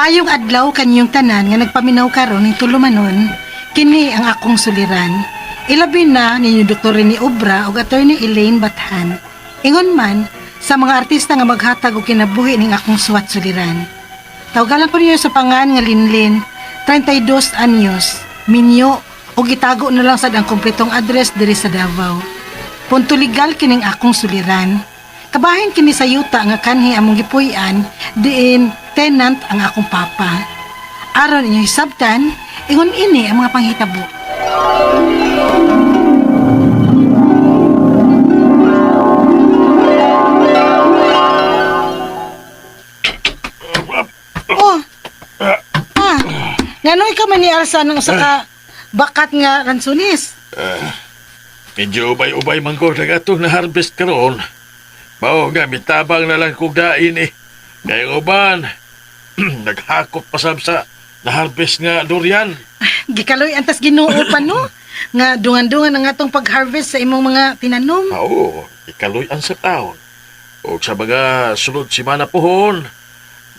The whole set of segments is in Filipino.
Maayong adlaw kanyong tanan nga nagpaminaw karon ning tulumanon, kini ang akong suliran. Ilabi na ninyo Dr. Rene Obra ug Attorney Elaine Bathan. Ingon man sa mga artista nga maghatag og kinabuhi ning akong suwat suliran. Tawagalan ko niyo sa pangan nga Linlin, 32 anyos, minyo ug itago na lang sad ang kompletong address diri sa Davao. Punto legal kining akong suliran. Kabahin kini sa yuta nga kanhi among gipuy-an, diin tenant ang akong papa. Aron inyong hisabtan, ingon ini ang mga panghitabo. Oh, nganoy ka man ni Alsa ng saka bakat nga ransunis? Medyo ubay-ubay man ko ng atong na-harvest karon. Mao nga, mitabang na lang kong dain eh. Kaya uban, naghakot pa sab sa na-harvest nga durian. Gikaloy antas Ginoo pa no? Nga dungan-dungan ang atong pag-harvest sa imong mga tinanom. Oo, ikaloy-an sa taon. O sa mga sunod simana pohon,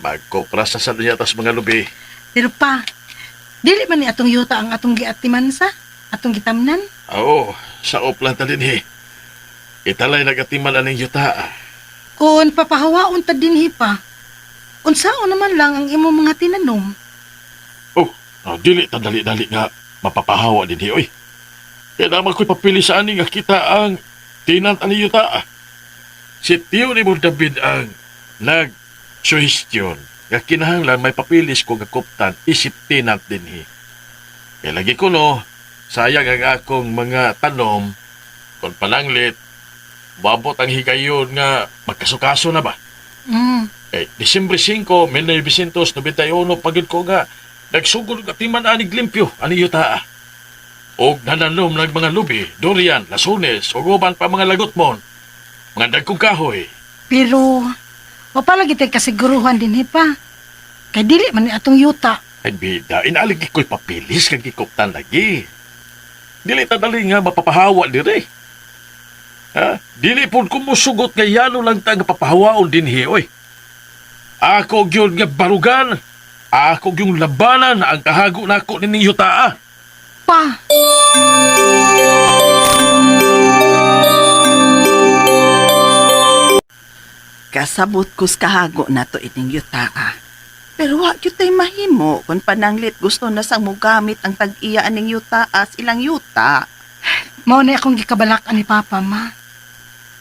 magkokrasa sa tas mga lubi. Pero pa, dili man ni atong yuta ang atong giatiman sa atong gitamnan. Oo, sa oplanta din eh. Italay nagatiman aning yuta. Kung papahawaon ta dinhi pa, unsaon naman lang ang imong mga tinanom? Oh, dili ta dali-dali nga mapapahawa din oy. Kaya naman ko'y papili sa ani nga kita ang tinant ani yuta. Si Tio ni mo David ang nag-suhestyon nga kinahanglan may papilis ko nga kuptan isip tinant din Kaya lagi ko no, sayang ang akong mga tanom kung pananglit, babot ang higayon nga magkasukaso na ba? Disyembre 5, 1991, pagod ko nga, nagsugod ng atiman anig limpyo, ani yutaa. O nananom ng mga lubi, durian, lasunes, o uban pa mga lagot mon, mga dagkong kahoy. Pero, wapalagi tayo kasiguruhan din pa. Kay dili man ni atong yuta. Ay bida, inaaligi ko'y papilis kag gikuptan lagi. Dili tadali nga mapapahawa dire. Ha? Dili po kumusugot nga yano lang ta nga papahawaon din oy. Ako gyud nga barugan. Ako yung labanan ang kahago nako ni yutaa. Pa! Kasabot ko sa kahago na to ining yutaa. Pero wa gyud tay mahimo kung pananglit gusto na sang mogamit ang tag-iya aning yutaa sa ilang yuta. Mao na akong gikabalak ni Papa, ma.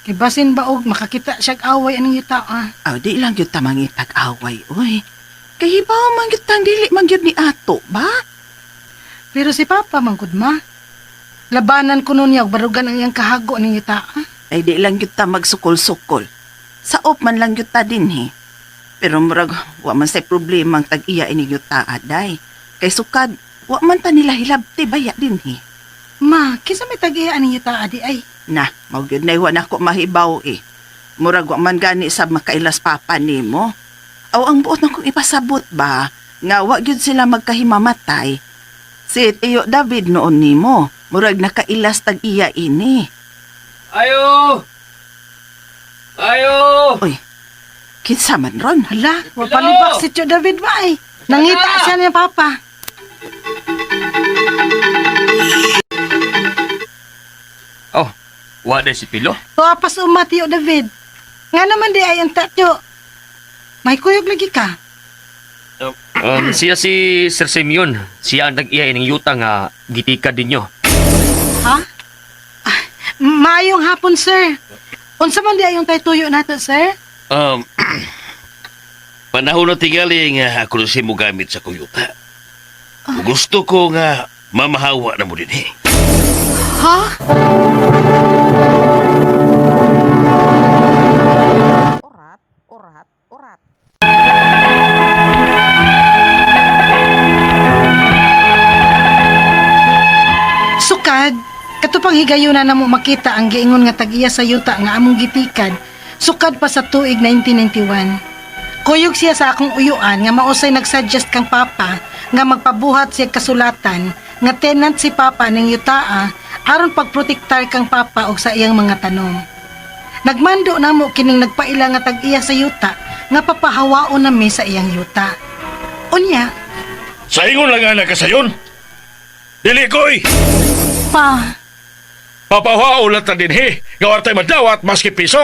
Kay basin ba og makakita siyag away aning yuta, Aw, di lang gyud ta mangitag away, oy. Kay hibaw man gyud tang dili man gyud ni ato, ba? Pero si Papa, manggod ma. Labanan ko nun niya og barugan ang iyang kahago aning yuta, Ay di lang gyud ta magsukol-sukol. Saop man lang gyud ta dinhi. Pero murag wa man say problema ang tag-iya ining yuta, day. Kay sukad, wa man ta nila hilabti baya dinhi. Ma, kisa may tag-iya aning yuta, adi ay. Na, magyud na iwan ako mahibaw eh. Murag wa man gani sa makailas papa nimo. Aw ang buot na kong ipasabot ba, nga wa gyud sila magkahimamatay. Si Tio David noon nimo, murag nakailas tag iya ini. Ayo! Ayo! Oy, kinsa man ron? Hala, wapalibak si Tio David ba ay. Nangita siya niya, Papa. Oh, wala si Pilo? Tuapas uma, Tio David. Nga naman di ay ang tatyo. May kuyog lagi ka. Siya si Sir Simeon. Siya ang nag-iya ng yuta nga gitika din nyo. Ha? Ah, maayong hapon, sir. Unsa man di ay yung tuyo nato, sir? Panahon na tingali nga ako na siya mo gamit sa kuyuta. Gusto ko nga mamahawa na mo din Ha? Orat. Sukad, katupang higayuna na mo makita ang giingon nga tag-iya sa yuta nga among gitikad, sukad pa sa tuig 1991. Kuyog siya sa akong uyuan nga mausay nagsuggest kang Papa nga magpabuhat siya kasulatan nga tenant si Papa ning yutaa aron pagprotektar kang Papa og sa iyang mga tanom. Nagmando na mo kining nagpaila nga tag-iya sa yuta nga papahawaon nami sa iyang yuta. Unya, Sa ingon lang anak ka sayon. Dili koy. pa, Papahao lang ta din he. Gawar tayo madawat maski piso.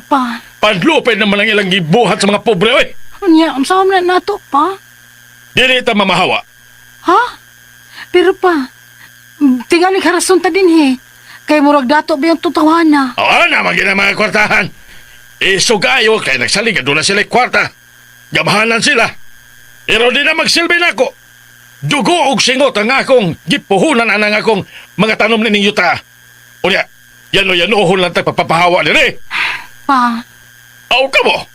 pa. Panlupin naman ang ilang gibuhat sa mga pobre oy. Unya, amsawam na nato, pa. Dili ta mamahawa. Ha? Pero pa, tingali karason ta din he. Kay murag dato ba yung tutawana? Oo na, maging ang mga kwartahan. Isugayo kay nagsalig doon na sila kwarta. Gamahanan sila. Pero di na magsilbi na ako. Dugo og singot ang akong gipuhunan ang akong mga tanom ni yuta. O niya, yan-o-yan-ohon lang tayo papapahawa din eh. Pa, Aw ka mo,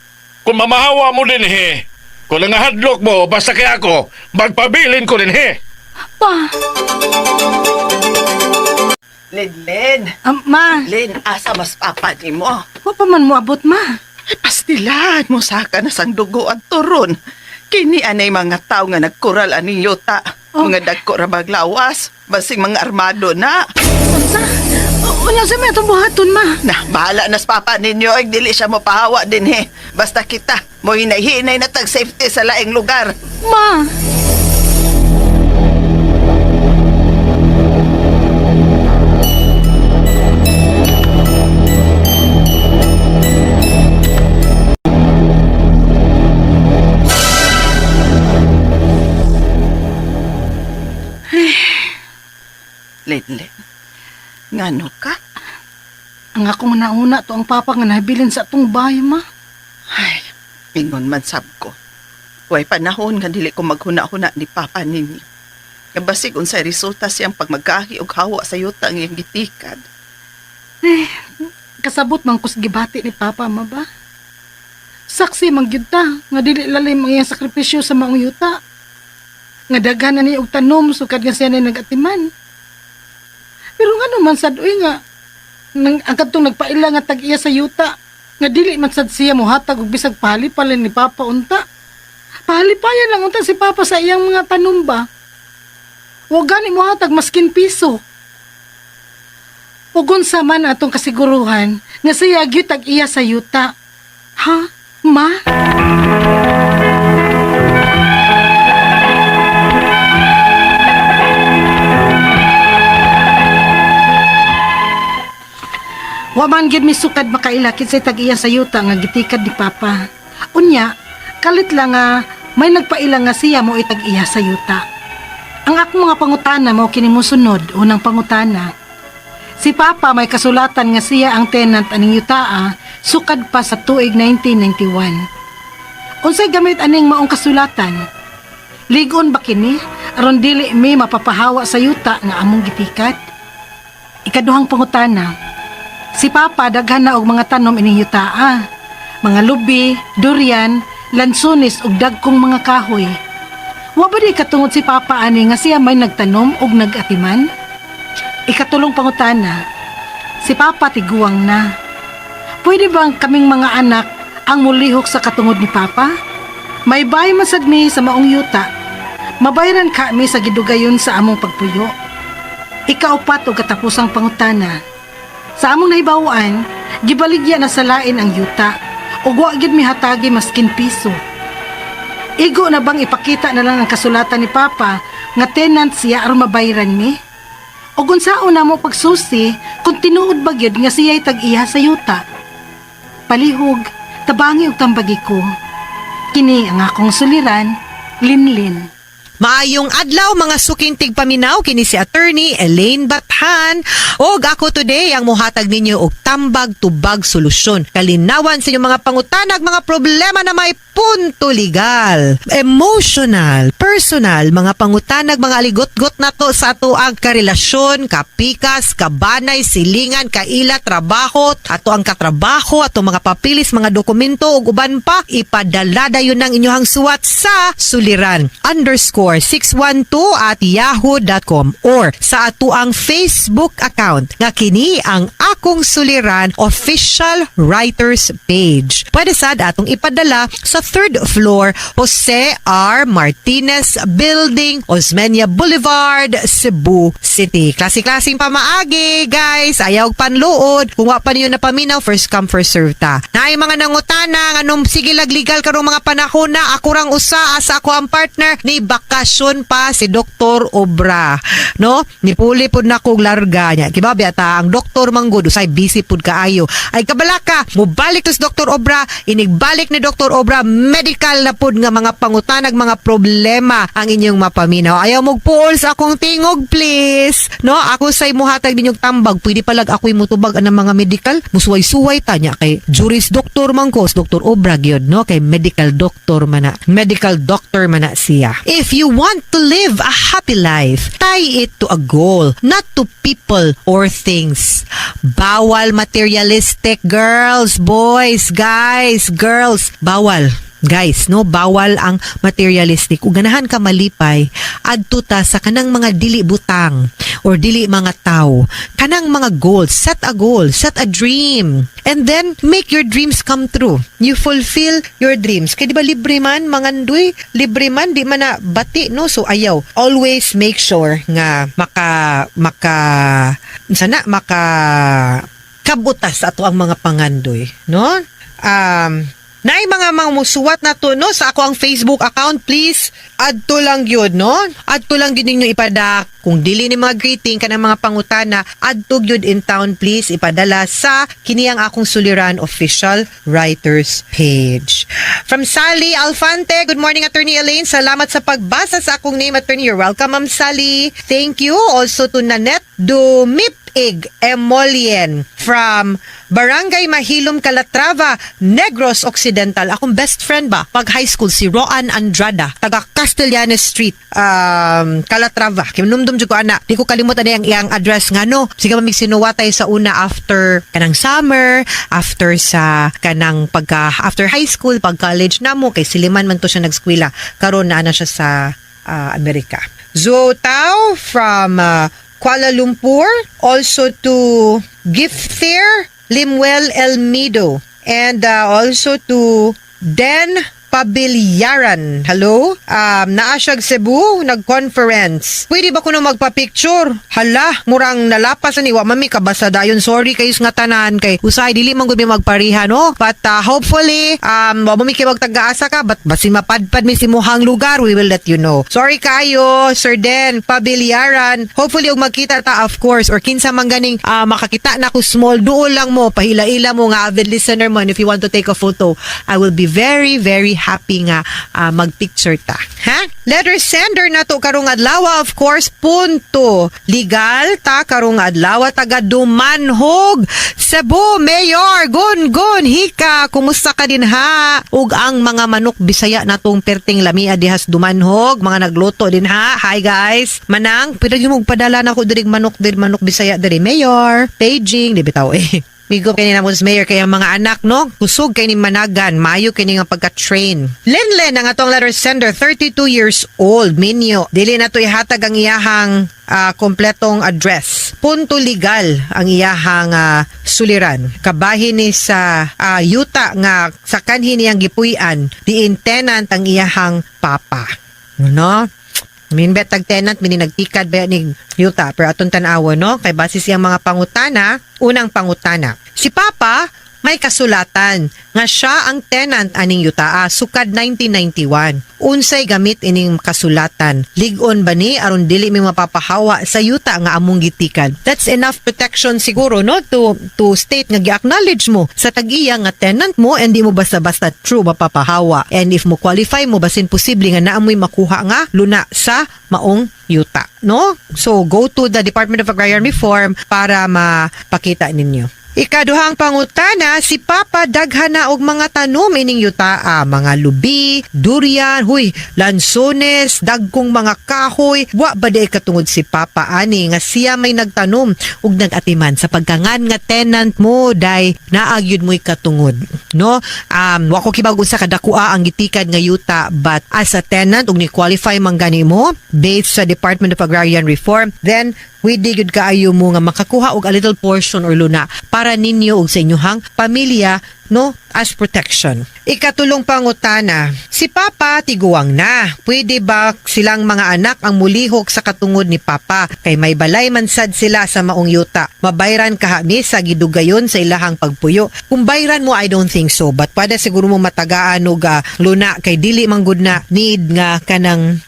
kung mamahawa mo din eh. Kung nangahadlok mo, basta kaya ako, magpabilin ko din eh. pa. Len, Ma, Len, asa mas papa ni mo? wa pa man mo abot, ma. Ay, pastilan mo saka na sang dugo at turon. Kini anay mga tao nga nagkural ani yuta. Oh. Mga dagko ra maglawas, basing mga armado na. Unsa? Unya sa may itong buhaton, ma. Na, bahala na sa papa ninyo, ay dili siya mapahawa din he. Basta kita, mo hinay-hinay na tag-safety sa laing lugar. Ma. Len, ngano ka? Ang akong nauna to ang papa nga nabilin sa atong bahay, ma. Ay, ingon man sab ko. Huwag panahon nga dili ko maghuna-huna ni papa ninyo. Nga basig unsay resulta siyang pagmagahi og hawa sa yuta ang iyang gitikad. Kasabot man kus gibati ni papa, ma ba? Saksi man gyud ta nga dili lalim ang iyang sakripisyo sa maong yuta. Nga daghan na ni og tanom sukad nga siya na nagatiman. Pero nga naman sad uy nga nang ang kadtong nagpaila nga tag-iya sa yuta nga dili man sad siya mohatag og bisag pahalipalan ni papa unta. Pahalipayan lang unta si papa sa iyang mga tanom ba. Wa gani mohatag maskin piso. Ug unsa man atong kasiguruhan nga siya gyud tag-iya sa yuta. Ha? Ma? Wa man gyud mi sukad makailakit sa tag-iya sa yuta nga gitikad ni papa. Unya, kalit lang nga may nagpaila nga siya mo itag-iya sa yuta. Ang akong mga pangutana mao kini mosunod. Unang pangutana. Si papa may kasulatan nga siya ang tenant aning yutaa sukad pa sa tuig 1991. Unsay gamit aning maong kasulatan? Ligon ba kini aron dili mi mapapahawa sa yuta nga among gitikad? Ikaduhang pangutana. Si Papa daghan na og mga tanom ining yutaa. Mga lubi, durian, lansunis ug dagkong mga kahoy. Wa ba di katungod si Papa ani nga siya may nagtanom ug nagatiman? Ikatulong pangutana. Si Papa tiguang na. Pwede bang kaming mga anak ang mulihok sa katungod ni Papa? May bay masad mi sa maong yuta. Mabayran kami sa gidugayon sa among pagpuyo. Ikaupat og katapusang pangutana. Sa among nahibawan, gibaligya na sa lain ang yuta ug wa gyud mihatagi maskin piso. Igo na bang ipakita na lang ang kasulatan ni Papa nga tenant siya aron mabayran mi? Ug unsaon na mo pagsusi kung tinuod ba gyud nga siya'y tag-iya sa yuta? Palihog, tabangi ug tambagi ko. Kini ang akong suliran, Linlin. Maayong adlaw mga suking tigpaminaw kini si attorney Elaine Bathan og ako today ang mohatag ninyo og tambag tubag solusyon. Kalinawan sa inyong mga pangutanag mga problema na may punto legal, emotional, personal, mga pangutanag, mga aligot-got na to sa ato ang karelasyon, kapikas, kabanay, silingan, kaila, trabaho, ato ang katrabaho, ato mga papilis, mga dokumento ug uban pa, ipadala dayon ng inyong suwat sa suliran_612@yahoo.com or sa ato ang Facebook account nga kini ang Akong Suliran official writers page. Pwede sad atong ipadala sa 3rd floor Jose R. Martinez Building, Osmeña Boulevard, Cebu City. Klase-klaseng pamaagi, guys. Ayaw panluod. Kung wa pa niyo napaminaw, first come, first serve ta. Naay mga nangutana, anong sige legal karong mga panahon na ako rang usa asa ako ang partner ni bakasyon pa si Dr. Obra. No? Nipuli pud na kog larga niya. Kibabi ata ang Dr. Manggod usay busy pud kaayo. Ay kabalaka, mobalik to si Dr. Obra, inigbalik ni Dr. Obra, medical na pud nga mga pangutanag, mga problema ang inyong mapaminaw. Ayaw mog puol sa akong tingog, please. No? Ako say muhatag ninyong tambag. Pwede palag ako'y mutubag ang mga medical. Musuway-suway tanya kay Juris Dr. Mangkos, Dr. Obra gyud, no? Kay medical doctor man na. Medical doctor man na siya. If you want to live a happy life, tie it to a goal, not to people or things. Bawal materialistic, girls, boys, guys, girls. Bawal. Guys, no, bawal ang materialistic. Ug ganahan ka malipay, adto ta sa kanang mga dili butang or dili mga tao. Kanang mga goals, set a goal, set a dream. And then make your dreams come true. You fulfill your dreams. Kay di ba libre man mangandoy, libre man di man na bati, no? So ayaw. Always make sure nga maka kabutas ato ang mga pangandoy, no? Naay mga musuwat na to, no, sa ako ang Facebook account, please, adto lang yun, no? Adto lang yun ninyo ipada. Kung dili ni mga greeting ka ng mga pangutana, adto yun in town, please, ipadala sa kiniyang Akong Suliran official writers page. From Sally Alfante, good morning, Attorney Elaine. Salamat sa pagbasa sa akong name, Attorney. You're welcome, Ma'am Sally. Thank you. Also to Nanette Dumipig Emolien from Barangay Mahilom, Calatrava, Negros Occidental. Akong best friend ba? Pag high school, si Roan Andrada, taga Castellanes Street, Calatrava. Kinumdum dyan ko, anak. Di ko kalimutan na iyang address nga, no? Sige mamig sinuwatay sa una after kanang summer, after sa kanang after high school, pag college na mo, kay Siliman man to siya nagskwela. Karon na siya sa Amerika. Zotao from Kuala Lumpur, also to Gift Fair, Limuel Elmido, and also to Den Pabilyaran. Hello? Naasyag Cebu, nag-conference. Pwede ba ko na magpa-picture? Hala, murang nalapas ni wa mami kabasa dayon. Sorry kayo nga tanan kay usay dili man gud mi magpariha, no? But hopefully wa mami kay magtag-aasa ka but basi mapadpad mi si muhang lugar, we will let you know. Sorry kayo, Sir Den Pabilyaran. Hopefully og magkita ta, of course, or kinsa man ganing makakita na ko small duol lang mo, pahila-ila mo nga avid listener mo, and if you want to take a photo, I will be very very happy nga magpicture ta. Ha? Letter sender na to karong adlaw, of course, punto. Legal ta karong adlaw, taga Dumanhog, Cebu, Mayor, gun, hika, kumusta ka din ha? Ug ang mga manok Bisaya natong perting lamia dihas Dumanhog, mga nagluto din ha. Hi guys. Manang, pwede mo magpadala na ko dirig manok Bisaya diri, Mayor. Paging, di bitaw eh. Migo kay ni na Mayor kay ang mga anak, no? Kusog kay ni managan, mayo kay ni nga pagka-train. Lenlen ang atong letter sender, 32 years old, Minyo. Dili na to ihatag ang iyahang kompletong address. Punto legal ang iyahang suliran. Kabahin ni sa yuta nga sa kanhi niyang gipuy-an, diin tenant ang iyahang papa. No? Minbet tag tenant mini nagtikad ba ni yuta pero aton tan-awo, no, kay base siyang mga pangutana. Unang pangutana, si Papa may kasulatan nga siya ang tenant aning yuta sukad 1991. Unsay gamit ining kasulatan? Ligon ba ni aron dili mi mapapahawa sa yuta nga among gitikan? That's enough protection siguro, no, to state nga gi-acknowledge mo sa tag-iya nga tenant mo and di mo basta-basta true mapapahawa. And if mo qualify mo basin posible nga naamoy makuha nga luna sa maong yuta, no? So go to the Department of Agrarian Reform para mapakita ninyo. Ikaduhang pangutana, si Papa daghan na og mga tanom ining yuta, mga lubi, durian, lansones, dagkong mga kahoy. Wa ba di katungod si Papa ani nga siya may nagtanom ug nagatiman sa pagkangan nga tenant mo day naagyud mo'y katungod, no? Wa ko kibag unsa kadakua ang gitikad nga yuta, but as a tenant ug ni qualify man gani mo based sa Department of Agrarian Reform, then pwede gud kaayo mo nga makakuha og a little portion or luna para ninyo ug sa inyong pamilya, no, as protection. Ikatulong pangutana, si Papa tiguang na. Pwede ba silang mga anak ang mulihok sa katungod ni Papa? Kay may balay man sad sila sa maong yuta. Mabayran kahami sa gidugayon sa ilahang pagpuyo. Kung bayran mo, I don't think so. But pwede siguro mo matagaan og luna kay dili man gud na need nga kanang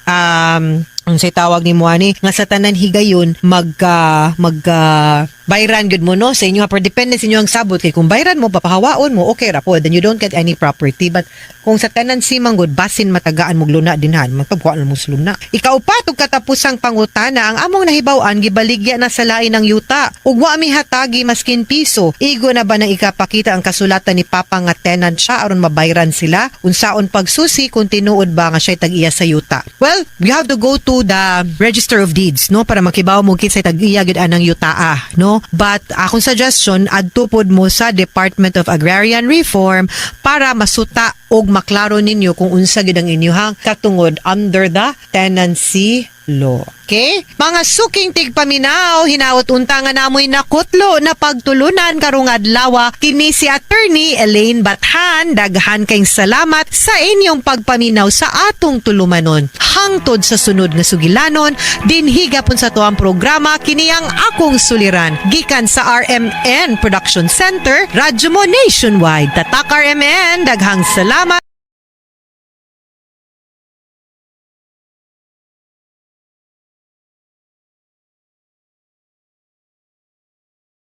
ang say tawag ni mo ani nga sa tanan higayon bayran gud mo, no, sa inyo per depende sa inyo ang sabot. Kay kung bayran mo papahawaon mo, okay ra po, then you don't get any property. But kung sa tanan si manggod basin matagaan mo luna dinhan, magpagkuha na mo sa luna. Ikaupat ug katapusang pangutana, ang among nahibaw-an gibaligya na sa lain ng yuta ug wa mi hatagi maskin piso. Igo na ba nang ikapakita ang kasulatan ni Papa nga tenant siya aron mabayran sila? Unsaon pagsusi kung tinuod ba nga siya tag-iya sa yuta? Well, we have to go to the Register of Deeds, no, para makibaw mo kit sa tag-iya gid anang yuta, no. But akong suggestion, adto pod mo sa Department of Agrarian Reform para masuta og maklaro ninyo kung unsa gid ang inyong katungod under the tenancy law. Okay? Mga suking tigpaminaw, hinaot unta nga namoy nakutlo na pagtulunan karong adlaw. Kini si Attorney Elaine Bathan. Daghan kayong salamat sa inyong pagpaminaw sa atong tulumanon. Hangtod sa sunod nga sugilanon, dinhi gapon sa tuang programa kini ang akong suliran. Gikan sa RMN Production Center, radyo mo nationwide. Tatak RMN, daghang salamat.